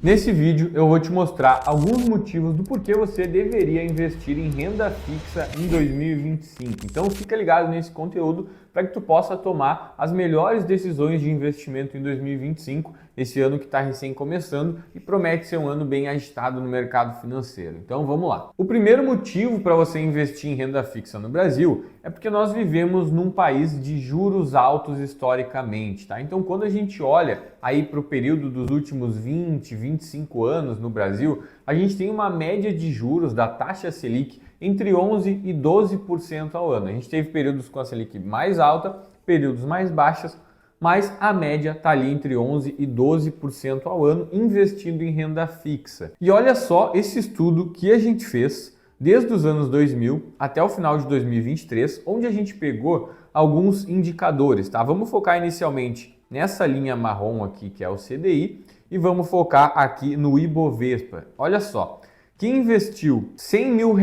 Nesse vídeo eu vou te mostrar alguns motivos do porquê você deveria investir em renda fixa em 2025. Então fica ligado nesse conteúdo para que tu possa tomar as melhores decisões de investimento em 2025, esse ano que está recém começando e promete ser um ano bem agitado no mercado financeiro. Então vamos lá. O primeiro motivo para você investir em renda fixa no Brasil é porque nós vivemos num país de juros altos historicamente, tá? Então quando a gente olha aí para o período dos últimos 25 anos no Brasil, a gente tem uma média de juros da taxa Selic entre 11% e 12% ao ano. A gente teve períodos com a Selic mais alta, períodos mais baixas, mas a média está ali entre 11% e 12% ao ano investindo em renda fixa. E olha só esse estudo que a gente fez desde os anos 2000 até o final de 2023, onde a gente pegou alguns indicadores, tá? Vamos focar inicialmente nessa linha marrom aqui, que é o CDI, e vamos focar aqui no Ibovespa. Olha só, quem investiu R$100 mil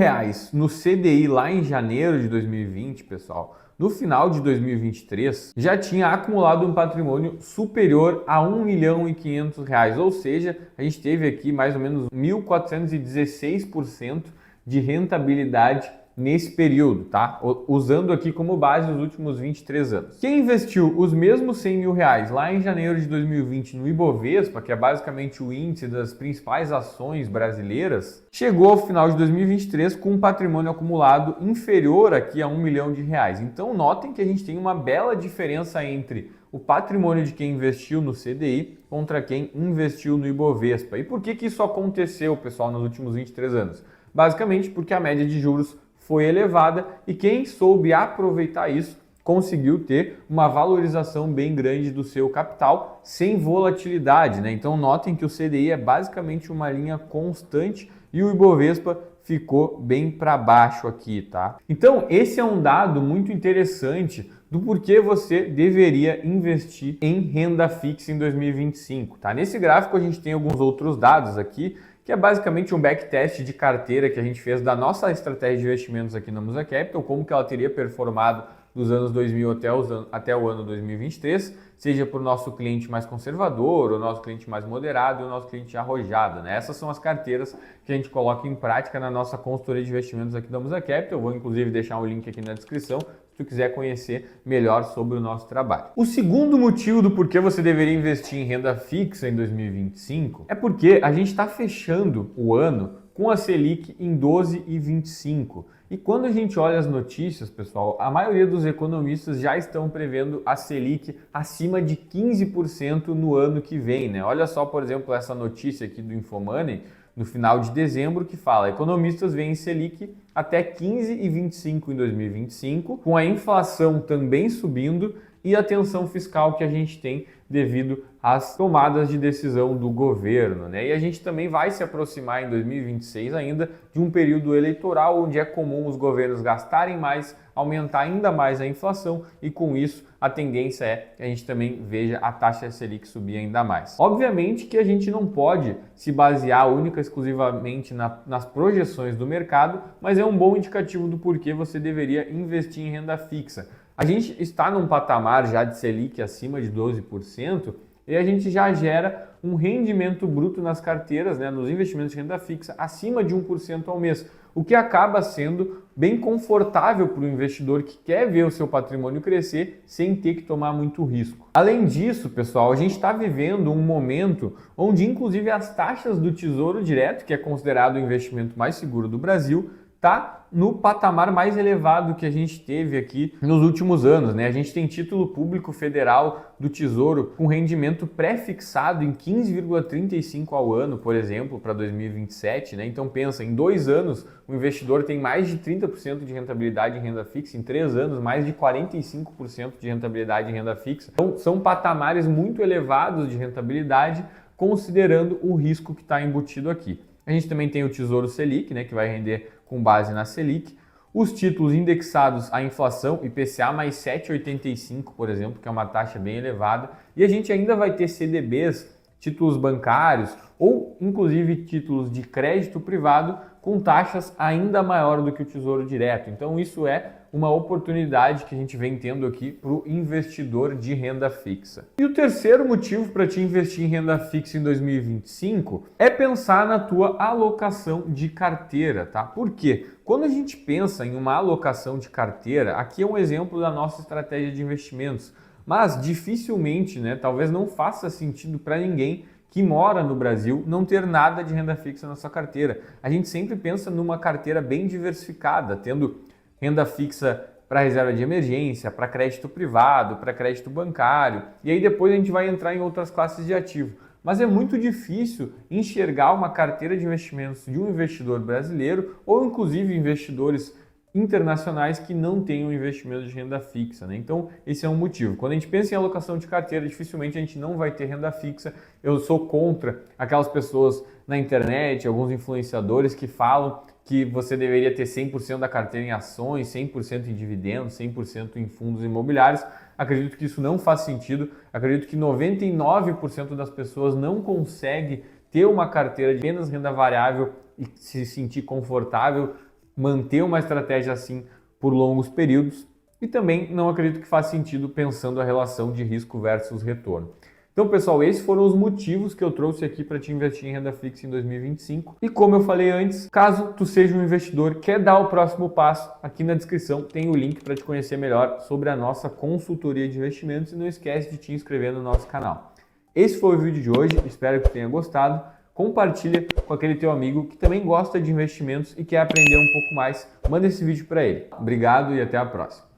no CDI lá em janeiro de 2020, pessoal, no final de 2023, já tinha acumulado um patrimônio superior a R$1.500.000, ou seja, a gente teve aqui mais ou menos 1.416% de rentabilidade nesse período, tá? Usando aqui como base os últimos 23 anos. Quem investiu os mesmos R$100 mil lá em janeiro de 2020 no Ibovespa, que é basicamente o índice das principais ações brasileiras, chegou ao final de 2023 com um patrimônio acumulado inferior aqui a R$1 milhão. Então notem que a gente tem uma bela diferença entre o patrimônio de quem investiu no CDI contra quem investiu no Ibovespa. E por que isso aconteceu, pessoal, nos últimos 23 anos? Basicamente porque a média de juros foi elevada e quem soube aproveitar isso conseguiu ter uma valorização bem grande do seu capital sem volatilidade, né? Então notem que o CDI é basicamente uma linha constante e o Ibovespa ficou bem para baixo aqui, tá? Então esse é um dado muito interessante do porquê você deveria investir em renda fixa em 2025, tá? Nesse gráfico a gente tem alguns outros dados aqui, que é basicamente um backtest de carteira que a gente fez da nossa estratégia de investimentos aqui na Musa Capital, como que ela teria performado dos anos 2000 até o ano 2023, seja para o nosso cliente mais conservador, o nosso cliente mais moderado e o nosso cliente arrojado, né? Essas são as carteiras que a gente coloca em prática na nossa consultoria de investimentos aqui da Musa Capital. Eu vou inclusive deixar um link aqui na descrição se tu quiser conhecer melhor sobre o nosso trabalho. O segundo motivo do porquê você deveria investir em renda fixa em 2025 é porque a gente está fechando o ano com a Selic em 12,25. E quando a gente olha as notícias, pessoal, a maioria dos economistas já estão prevendo a Selic acima de 15% no ano que vem, né? Olha só, por exemplo, essa notícia aqui do Infomoney, no final de dezembro, que fala: economistas veem Selic até 15,25 em 2025, com a inflação também subindo e a tensão fiscal que a gente tem devido às tomadas de decisão do governo, né? E a gente também vai se aproximar em 2026 ainda de um período eleitoral onde é comum os governos gastarem mais, aumentar ainda mais a inflação e com isso a tendência é que a gente também veja a taxa Selic subir ainda mais. Obviamente que a gente não pode se basear única e exclusivamente nas projeções do mercado, mas é um bom indicativo do porquê você deveria investir em renda fixa. A gente está num patamar já de Selic acima de 12% e a gente já gera um rendimento bruto nas carteiras, né, nos investimentos de renda fixa, acima de 1% ao mês, o que acaba sendo bem confortável para o investidor que quer ver o seu patrimônio crescer sem ter que tomar muito risco. Além disso, pessoal, a gente está vivendo um momento onde inclusive as taxas do Tesouro Direto, que é considerado o investimento mais seguro do Brasil, está no patamar mais elevado que a gente teve aqui nos últimos anos, né? A gente tem título público federal do Tesouro com rendimento pré-fixado em 15,35 ao ano, por exemplo, para 2027, né? Então pensa, em 2 anos o investidor tem mais de 30% de rentabilidade em renda fixa, em 3 anos mais de 45% de rentabilidade em renda fixa. Então são patamares muito elevados de rentabilidade considerando o risco que está embutido aqui. A gente também tem o Tesouro Selic, né, que vai render com base na Selic, os títulos indexados à inflação, IPCA mais 7,85, por exemplo, que é uma taxa bem elevada, e a gente ainda vai ter CDBs, títulos bancários ou inclusive títulos de crédito privado com taxas ainda maior do que o Tesouro Direto. Então isso é uma oportunidade que a gente vem tendo aqui para o investidor de renda fixa. E o terceiro motivo para te investir em renda fixa em 2025 é pensar na tua alocação de carteira, tá? Por quê? Quando a gente pensa em uma alocação de carteira, aqui é um exemplo da nossa estratégia de investimentos, mas dificilmente, né, talvez não faça sentido para ninguém que mora no Brasil não ter nada de renda fixa na sua carteira. A gente sempre pensa numa carteira bem diversificada, tendo renda fixa para reserva de emergência, para crédito privado, para crédito bancário, e aí depois a gente vai entrar em outras classes de ativo. Mas é muito difícil enxergar uma carteira de investimentos de um investidor brasileiro ou inclusive investidores internacionais que não tenham investimento de renda fixa, né? Então, esse é um motivo. Quando a gente pensa em alocação de carteira, dificilmente a gente não vai ter renda fixa. Eu sou contra aquelas pessoas na internet, alguns influenciadores que falam que você deveria ter 100% da carteira em ações, 100% em dividendos, 100% em fundos imobiliários. Acredito que isso não faz sentido. Acredito que 99% das pessoas não consegue ter uma carteira de apenas renda variável e se sentir confortável, manter uma estratégia assim por longos períodos, e também não acredito que faz sentido pensando a relação de risco versus retorno. Então, pessoal, esses foram os motivos que eu trouxe aqui para te investir em renda fixa em 2025. E como eu falei antes, caso tu seja um investidor, quer dar o próximo passo, aqui na descrição tem o link para te conhecer melhor sobre a nossa consultoria de investimentos e não esquece de te inscrever no nosso canal. Esse foi o vídeo de hoje, espero que tu tenha gostado. Compartilha com aquele teu amigo que também gosta de investimentos e quer aprender um pouco mais. Manda esse vídeo para ele. Obrigado e até a próxima.